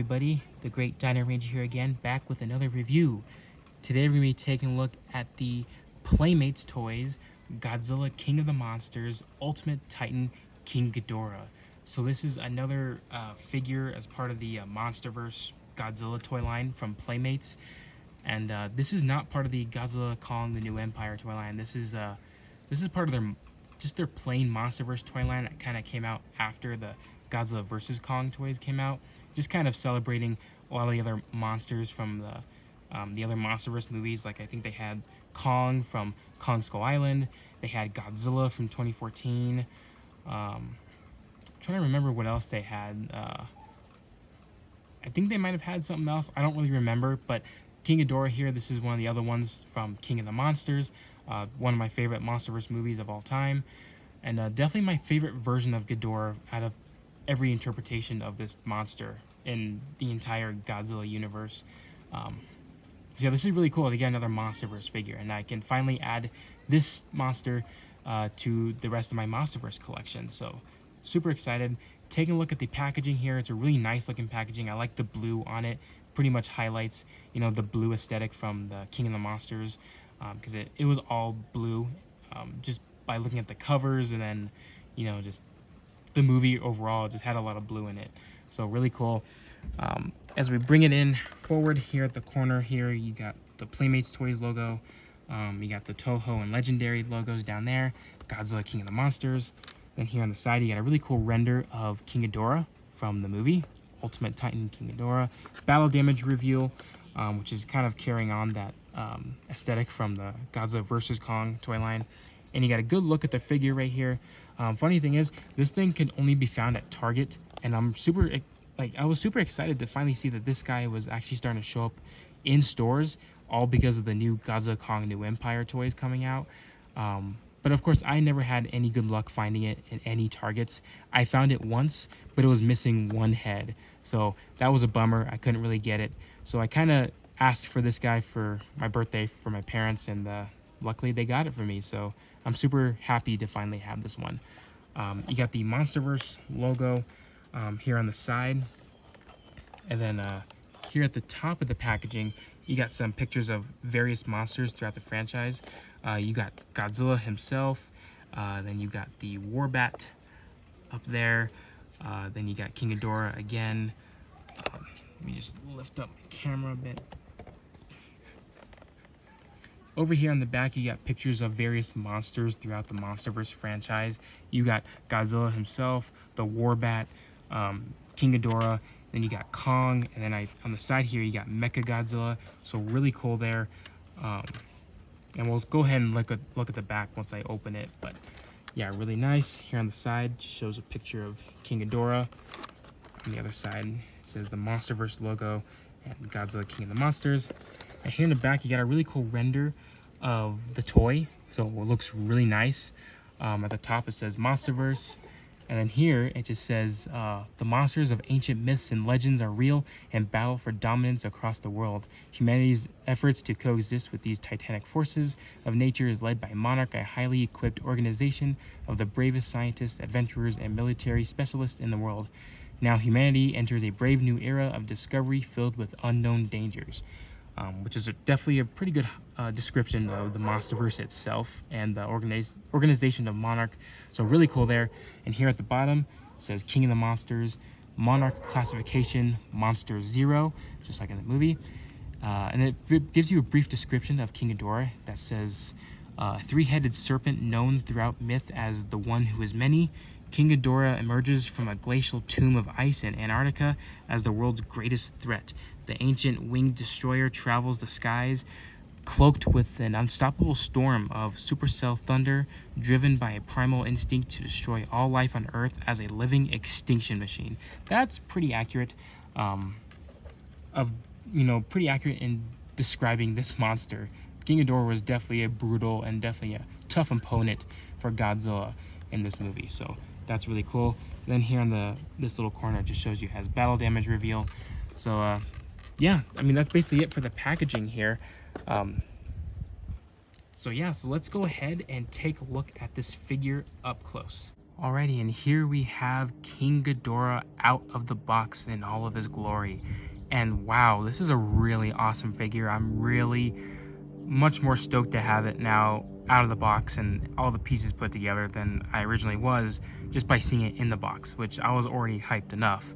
everybody, the Great Dino Ranger here again, back with another review. Today we're going to be taking a look at the Playmates toys, Godzilla King of the Monsters, Ultimate Titan King Ghidorah. So this is another figure as part of the Monsterverse Godzilla toy line from Playmates. And this is not part of the Godzilla Kong the New Empire toy line. This is part of their plain Monsterverse toy line that kind of came out after the Godzilla vs. Kong toys came out, just kind of celebrating a lot of the other monsters from the other Monsterverse movies. Like I think they had Kong from Kong Skull Island, they had Godzilla from 2014. I'm trying to remember what else they had. I think they might have had something else. I don't really remember, but King Ghidorah here, this is one of the other ones from King of the Monsters, one of my favorite Monsterverse movies of all time, and definitely my favorite version of Ghidorah out of every interpretation of this monster in the entire Godzilla universe. So yeah, this is really cool to get another Monsterverse figure, and I can finally add this monster to the rest of my Monsterverse collection. So super excited. Taking a look at the packaging here, it's a really nice looking packaging. I like the blue on it. Pretty much highlights, you know, the blue aesthetic from the King of the Monsters, because it was all blue, just by looking at the covers, and then, you know, just the movie overall just had a lot of blue in it. So really cool. As we bring it in forward here at the corner here, you got the Playmates Toys logo. You got the Toho and Legendary logos down there. Godzilla King of the Monsters. Then here on the side, you got a really cool render of King Ghidorah from the movie, Ultimate Titan King Ghidorah. Battle damage reveal, which is kind of carrying on that aesthetic from the Godzilla vs. Kong toy line. And you got a good look at the figure right here. Funny thing is, this thing can only be found at Target, and I was super excited to finally see that this guy was actually starting to show up in stores, all because of the new Godzilla Kong New Empire toys coming out. But of course, I never had any good luck finding it in any Targets. I found it once, but it was missing one head, so that was a bummer. I couldn't really get it, so I kind of asked for this guy for my birthday for my parents, and luckily they got it for me. So I'm super happy to finally have this one. You got the Monsterverse logo here on the side, and then here at the top of the packaging, you got some pictures of various monsters throughout the franchise. You got Godzilla himself, then you got the Warbat up there, then you got King Ghidorah again. Let me just lift up my camera a bit. Over here on the back, you got pictures of various monsters throughout the Monsterverse franchise. You got Godzilla himself, the Warbat, King Ghidorah, then you got Kong, and then on the side here, you got Mecha Godzilla. So really cool there. And we'll go ahead and look at the back once I open it. But yeah, really nice. Here on the side, just shows a picture of King Ghidorah. On the other side, it says the Monsterverse logo and Godzilla King of the Monsters. And here in the back, you got a really cool render of the toy. So it looks really nice. At the top, it says Monsterverse. And then here, it just says, the monsters of ancient myths and legends are real and battle for dominance across the world. Humanity's efforts to coexist with these titanic forces of nature is led by Monarch, a highly equipped organization of the bravest scientists, adventurers, and military specialists in the world. Now humanity enters a brave new era of discovery filled with unknown dangers. Which is definitely a pretty good description of the Monsterverse itself and the organization of Monarch. So really cool there. And here at the bottom, it says King of the Monsters, Monarch classification, Monster 0, just like in the movie. And it gives you a brief description of King Ghidorah that says, a three-headed serpent known throughout myth as the one who is many, King Ghidorah emerges from a glacial tomb of ice in Antarctica as the world's greatest threat. The ancient winged destroyer travels the skies, cloaked with an unstoppable storm of supercell thunder, driven by a primal instinct to destroy all life on Earth as a living extinction machine. That's pretty accurate, pretty accurate in describing this monster. King Ghidorah was definitely a brutal and definitely a tough opponent for Godzilla in this movie. So that's really cool. And then here on this little corner, it just shows you has battle damage reveal. So yeah, I mean, that's basically it for the packaging here. So yeah, so let's go ahead and take a look at this figure up close. Alrighty, and here we have King Ghidorah out of the box in all of his glory. And wow, this is a really awesome figure. I'm really much more stoked to have it now out of the box and all the pieces put together than I originally was just by seeing it in the box, which I was already hyped enough.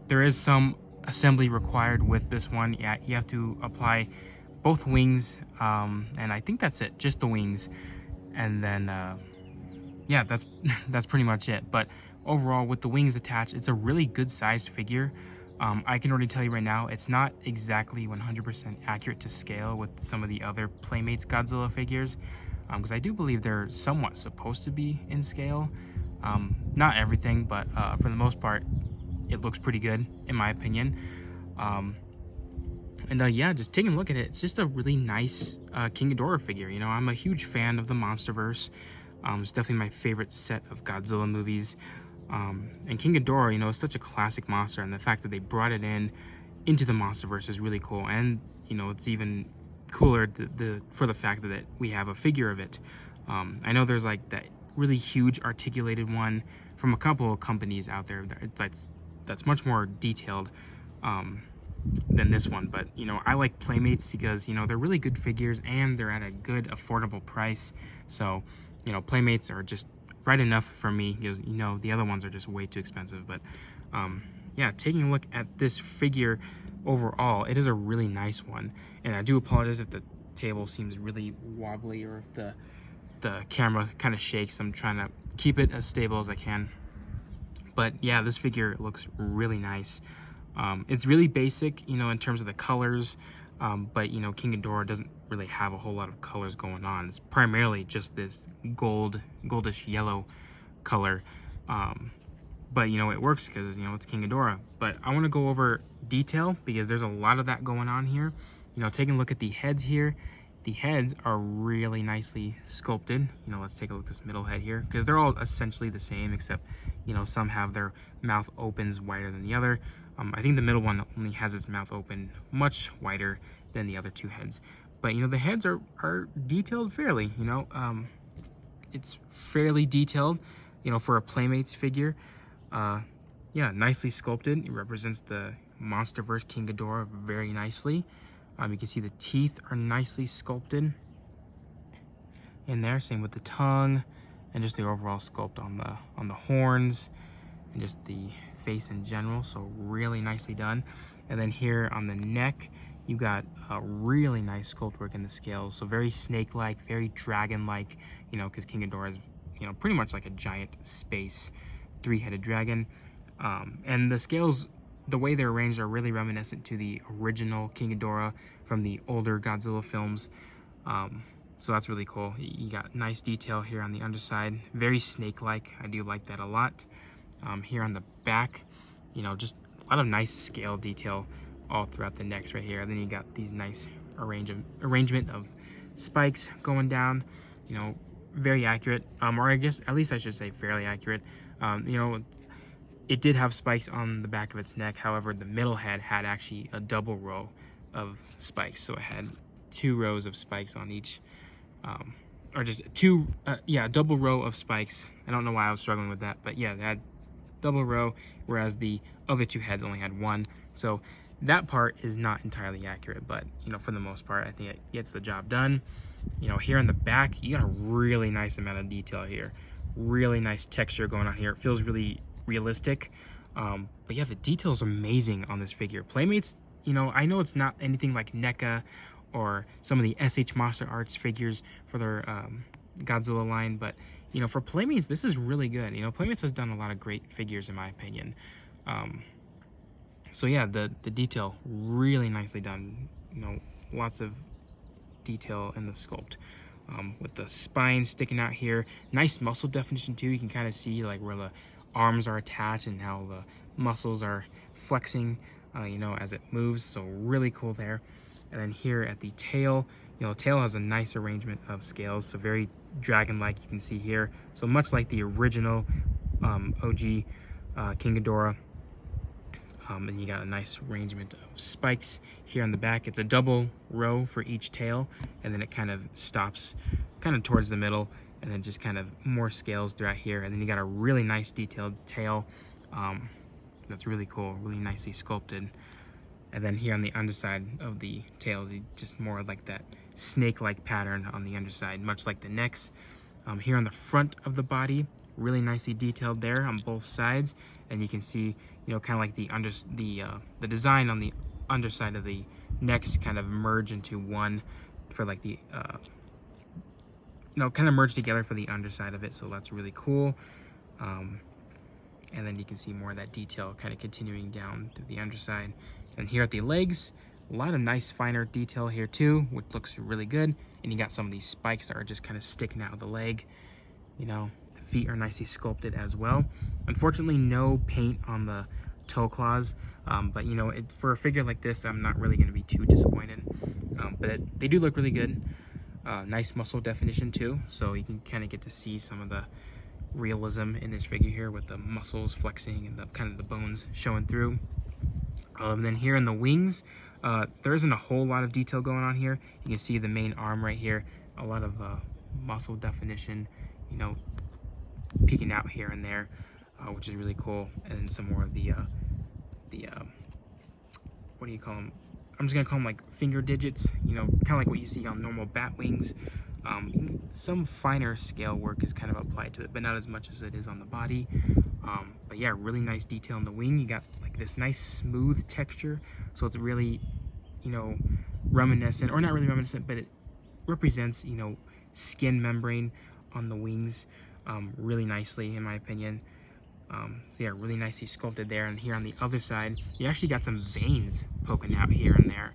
There is some assembly required with this one. Yeah, you have to apply both wings, and I think that's it, just the wings. And then yeah, that's pretty much it. But overall, with the wings attached, it's a really good sized figure. I can already tell you right now, it's not exactly 100% accurate to scale with some of the other Playmates Godzilla figures, because I do believe they're somewhat supposed to be in scale. Not everything, but for the most part, it looks pretty good, in my opinion. Yeah, just taking a look at it, it's just a really nice King Ghidorah figure. You know, I'm a huge fan of the MonsterVerse. It's definitely my favorite set of Godzilla movies. And King Ghidorah, you know, is such a classic monster, and the fact that they brought it into the MonsterVerse is really cool. And you know, it's even cooler for the fact that we have a figure of it. I know there's like that really huge articulated one from a couple of companies out there that's much more detailed than this one. But you know, I like Playmates because, you know, they're really good figures and they're at a good affordable price. So you know, Playmates are just right enough for me, because you know the other ones are just way too expensive. But yeah, taking a look at this figure overall, it is a really nice one. And I do apologize if the table seems really wobbly or if the camera kind of shakes. I'm trying to keep it as stable as I can. But yeah, this figure looks really nice. It's really basic, you know, in terms of the colors. But you know, King Ghidorah doesn't really have a whole lot of colors going on. It's primarily just this goldish yellow color. But you know, it works because, you know, it's King Ghidorah. But I want to go over detail because there's a lot of that going on here. You know, taking a look at the heads here, the heads are really nicely sculpted. You know, let's take a look at this middle head here, because they're all essentially the same, except, you know, some have their mouth opens wider than the other. I think the middle one only has its mouth open much wider than the other two heads. But you know, the heads are detailed fairly. You know, it's fairly detailed, you know, for a Playmates figure. Yeah, nicely sculpted. It represents the MonsterVerse King Ghidorah very nicely. You can see the teeth are nicely sculpted in there. Same with the tongue, and just the overall sculpt on the horns, and just the face in general. So really nicely done. And then here on the neck, you got a really nice sculpt work in the scales. So very snake-like, very dragon-like. You know, because King Ghidorah is, you know, pretty much like a giant space three-headed dragon. And the scales, the way they're arranged, are really reminiscent to the original King Ghidorah from the older Godzilla films. So that's really cool. You got nice detail here on the underside, very snake-like. I do like that a lot. Here on the back, you know, just a lot of nice scale detail all throughout the necks right here. And then you got these nice arrangement of spikes going down, you know, very accurate, or I guess at least I should say fairly accurate. You know, it did have spikes on the back of its neck. However, the middle head had actually a double row of spikes. So it had 2 rows of spikes on each, or just yeah, double row of spikes. I don't know why I was struggling with that, but yeah, it had double row, whereas the other 2 heads only had 1. So that part is not entirely accurate, but you know, for the most part, I think it gets the job done. You know, here on the back, you got a really nice amount of detail here. Really nice texture going on here. It feels really realistic. But yeah, the detail's amazing on this figure. Playmates, you know, I know it's not anything like NECA or some of the SH Monster Arts figures for their Godzilla line, but you know, for Playmates, this is really good. You know, Playmates has done a lot of great figures in my opinion. So yeah, the detail really nicely done. You know, lots of detail in the sculpt. With the spine sticking out here, nice muscle definition too. You can kind of see like where the arms are attached and how the muscles are flexing, you know, as it moves. So really cool there. And then here at the tail, you know, the tail has a nice arrangement of scales, so very dragon-like, you can see here. So much like the original OG King Ghidorah. And you got a nice arrangement of spikes here on the back. It's a double row for each tail, and then it kind of stops kind of towards the middle, and then just kind of more scales throughout here. And then you got a really nice detailed tail. That's really cool, really nicely sculpted. And then here on the underside of the tails, just more like that snake-like pattern on the underside, much like the necks. Here on the front of the body, really nicely detailed there on both sides, and you can see, kind of like the design on the underside of the necks kind of merge into one for like the kind of merge together for the underside of it. So that's really cool. And then you can see more of that detail kind of continuing down to the underside. And here at the legs, a lot of nice finer detail here too, which looks really good. And you got some of these spikes that are just kind of sticking out of the leg. The feet are nicely sculpted as well. Unfortunately, no paint on the toe claws, but for a figure like this, I'm not really going to be too disappointed. But they do look really good. Nice muscle definition too, so you can kind of get to see some of the realism in this figure here with the muscles flexing and the kind of the bones showing through. Then here in the wings, there isn't a whole lot of detail going on here. You can see the main arm right here, a lot of muscle definition, peeking out here and there, which is really cool. And then some more of the what do you call them? I'm just gonna call them like finger digits, kind of like what you see on normal bat wings. Some finer scale work is kind of applied to it, but not as much as it is on the body. But yeah, really nice detail in the wing. You got like this nice smooth texture, so it's really, reminiscent, or not really reminiscent, but it represents, skin membrane on the wings really nicely, in my opinion. So yeah, really nicely sculpted there. And here on the other side, you actually got some veins poking out here and there,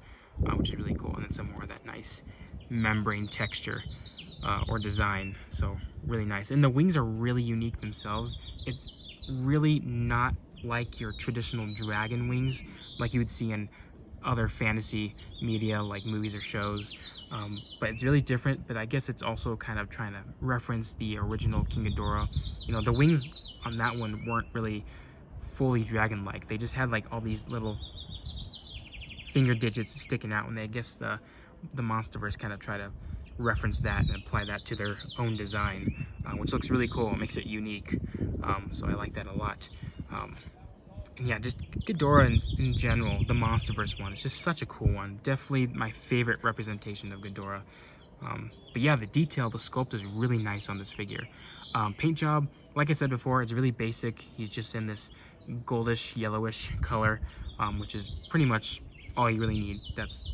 which is really cool. And then some more of that nice membrane texture or design. So really nice. And the wings are really unique themselves. It's really not like your traditional dragon wings like you would see in other fantasy media like movies or shows. But it's really different, but I guess it's also kind of trying to reference the original King Ghidorah. The wings on that one weren't really fully dragon-like. They just had like all these little finger digits sticking out, and I guess the MonsterVerse kind of try to reference that and apply that to their own design, which looks really cool. It makes it unique, so I like that a lot. And yeah, just Ghidorah in general, the MonsterVerse one, it's just such a cool one. Definitely my favorite representation of Ghidorah. But yeah, the detail, the sculpt is really nice on this figure. Paint job, like I said before, it's really basic. He's just in this goldish, yellowish color, which is pretty much all you really need. That's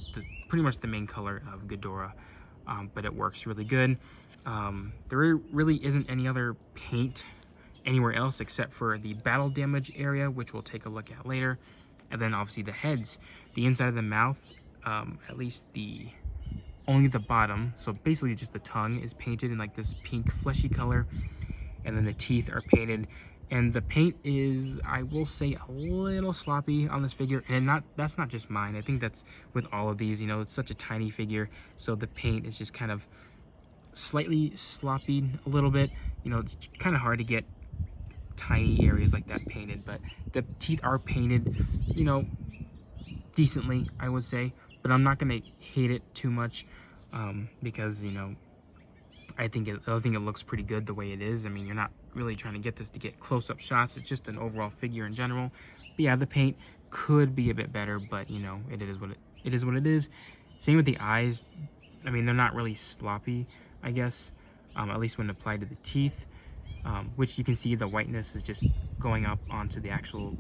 pretty much the main color of Ghidorah, but it works really good. There really isn't any other paint anywhere else except for the battle damage area, which we'll take a look at later. And then obviously the heads, the inside of the mouth, at least only the bottom, so basically just the tongue is painted in like this pink fleshy color, and then the teeth are painted. And the paint is, I will say, a little sloppy on this figure, and that's not just mine. I think that's with all of these. It's such a tiny figure, so the paint is just kind of slightly sloppy a little bit. It's kind of hard to get tiny areas like that painted, but the teeth are painted, decently, I would say. But I'm not gonna hate it too much, because I think it looks pretty good the way it is. I mean, you're not really trying to get this to get close-up shots. It's just an overall figure in general. But yeah, the paint could be a bit better, but it is what it is. Same with the eyes. I mean, they're not really sloppy, I guess, at least when applied to the teeth, which you can see the whiteness is just going up onto the actual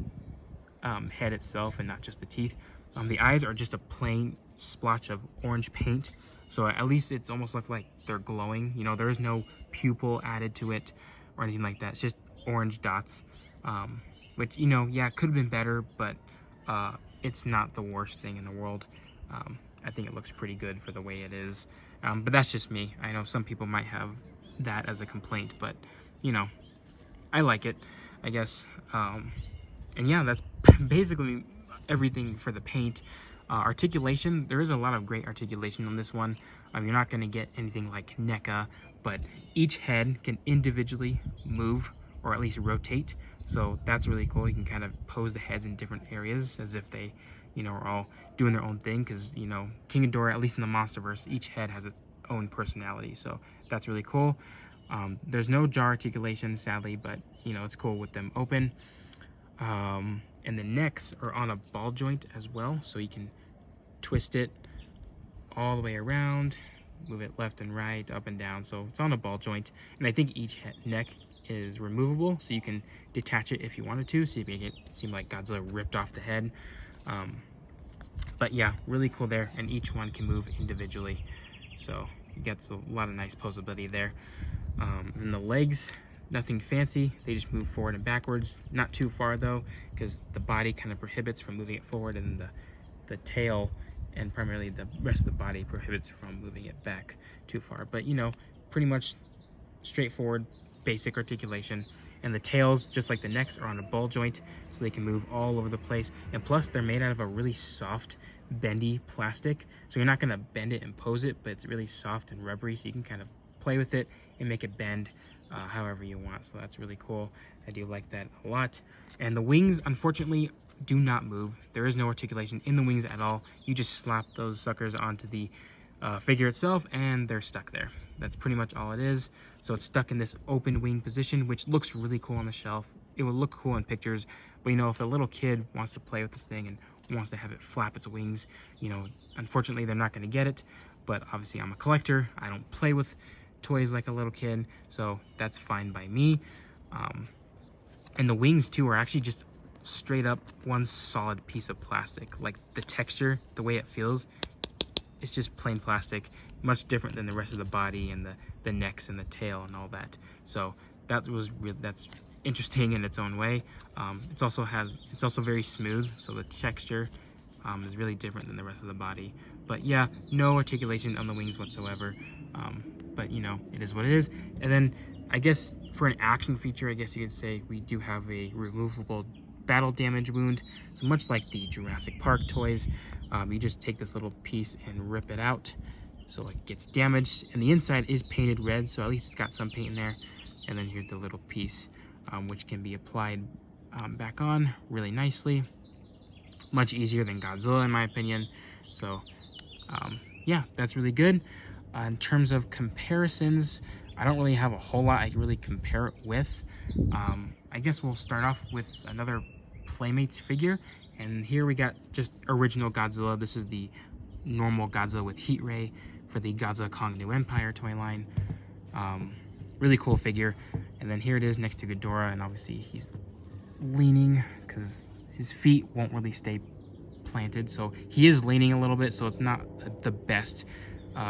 head itself and not just the teeth. The eyes are just a plain splotch of orange paint, so at least it's almost like they're glowing. There is no pupil added to it or anything like that. It's just orange dots, which yeah, could have been better, but it's not the worst thing in the world. I think it looks pretty good for the way it is, but that's just me. I know some people might have that as a complaint, but I like it, I guess. And yeah, that's basically everything for the paint. Articulation, there is a lot of great articulation on this one. You're not going to get anything like NECA, but each head can individually move or at least rotate, so that's really cool. You can kind of pose the heads in different areas as if they are all doing their own thing, because King Ghidorah, at least in the MonsterVerse, each head has its own personality, so that's really cool. There's no jaw articulation, sadly, but you know, it's cool with them open. And the necks are on a ball joint as well, so you can twist it all the way around, move it left and right, up and down, so it's on a ball joint. And I think each neck is removable, so you can detach it if you wanted to, so you make it seem like Godzilla ripped off the head. But yeah, really cool there, and each one can move individually, so you get a lot of nice posability there. And the legs, nothing fancy, they just move forward and backwards, not too far though, because the body kind of prohibits from moving it forward, and the tail and primarily the rest of the body prohibits from moving it back too far. But you know, pretty much straightforward, basic articulation. And the tails, just like the necks, are on a ball joint, so they can move all over the place. And plus, they're made out of a really soft, bendy plastic, so you're not gonna bend it and pose it, but it's really soft and rubbery, so you can kind of play with it and make it bend however you want. So that's really cool. I do like that a lot. And the wings, unfortunately, do not move. There is no articulation in the wings at all. You just slap those suckers onto the figure itself, and they're stuck there. That's pretty much all it is. So it's stuck in this open wing position, which looks really cool on the shelf. It would look cool in pictures, but you know, if a little kid wants to play with this thing and wants to have it flap its wings, you know, unfortunately they're not going to get it. But obviously I'm a collector, I don't play with toys like a little kid, so that's fine by me. And the wings too are actually just straight up one solid piece of plastic. Like the texture, the way it feels, it's just plain plastic, much different than the rest of the body and the necks and the tail and all that. So that's interesting in its own way. It's also very smooth, so the texture is really different than the rest of the body. But yeah, no articulation on the wings whatsoever. But you know, it is what it is. And then I guess for an action feature, I guess you could say we do have a removable battle damage wound. So much like the Jurassic Park toys, you just take this little piece and rip it out so it gets damaged. And the inside is painted red, so at least it's got some paint in there. And then here's the little piece, which can be applied back on really nicely. Much easier than Godzilla, in my opinion. So yeah, that's really good. In terms of comparisons, I don't really have a whole lot I can really compare it with. I guess we'll start off with another Playmates figure, and here we got just original Godzilla. This is the normal Godzilla with heat ray for the Godzilla Kong New Empire toy line. Really cool figure. And then here it is next to Ghidorah, and obviously he's leaning because his feet won't really stay planted, so he is leaning a little bit, so it's not the best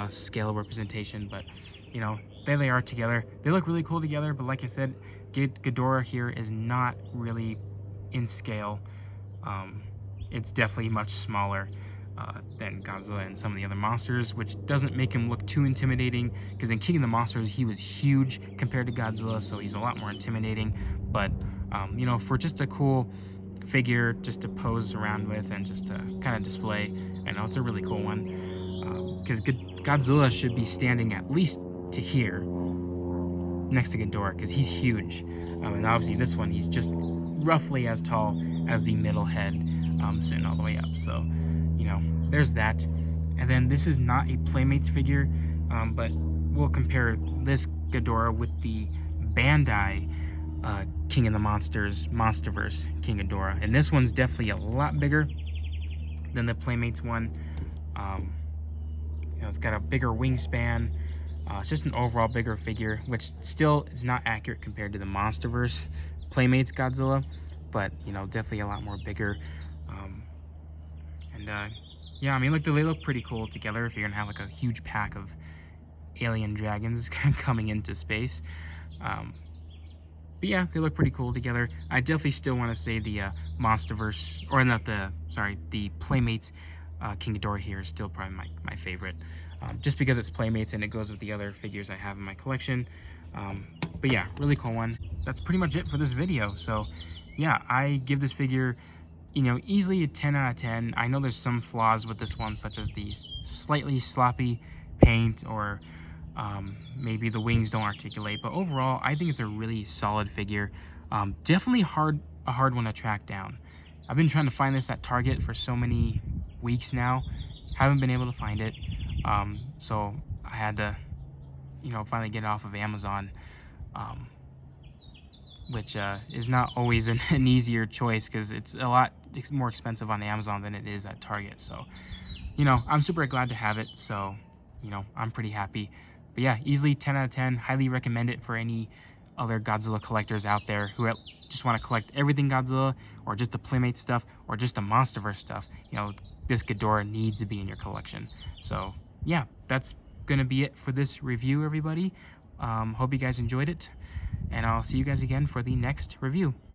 scale representation, but you know, there they are together. They look really cool together, but like I said, Ghidorah here is not really in scale. It's definitely much smaller than Godzilla and some of the other monsters, which doesn't make him look too intimidating, because in King of the Monsters he was huge compared to Godzilla, so he's a lot more intimidating. But you know, for just a cool figure just to pose around with and just to kind of display, I know it's a really cool one, because Godzilla should be standing at least to here next to Ghidorah, because he's huge. And obviously this one, he's just roughly as tall as the middle head, sitting all the way up. So you know, there's that. And then this is not a Playmates figure, but we'll compare this Ghidorah with the Bandai King of the Monsters Monsterverse King Ghidorah, and this one's definitely a lot bigger than the Playmates one. You know, it's got a bigger wingspan. It's just an overall bigger figure, which still is not accurate compared to the Monsterverse Playmates Godzilla, but you know, definitely a lot more bigger. Yeah, I mean, look, they look pretty cool together if you're gonna have like a huge pack of alien dragons coming into space. But yeah, they look pretty cool together. I definitely still want to say the Monsterverse, or not the, sorry, the Playmates King Ghidorah here is still probably my favorite. Just because it's Playmates and it goes with the other figures I have in my collection. But yeah, really cool one. That's pretty much it for this video. So yeah, I give this figure, you know, easily a 10 out of 10. I know there's some flaws with this one, such as the slightly sloppy paint, or maybe the wings don't articulate, but overall I think it's a really solid figure. Definitely a hard one to track down. I've been trying to find this at Target for so many weeks now, haven't been able to find it. So I had to, finally get it off of Amazon, which is not always an easier choice because it's a lot more expensive on Amazon than it is at Target. So, I'm super glad to have it. So, I'm pretty happy. But yeah, easily 10 out of 10. Highly recommend it for any other Godzilla collectors out there who just want to collect everything Godzilla, or just the Playmate stuff, or just the MonsterVerse stuff. This Ghidorah needs to be in your collection. So yeah, that's gonna be it for this review, everybody. Hope you guys enjoyed it, and I'll see you guys again for the next review.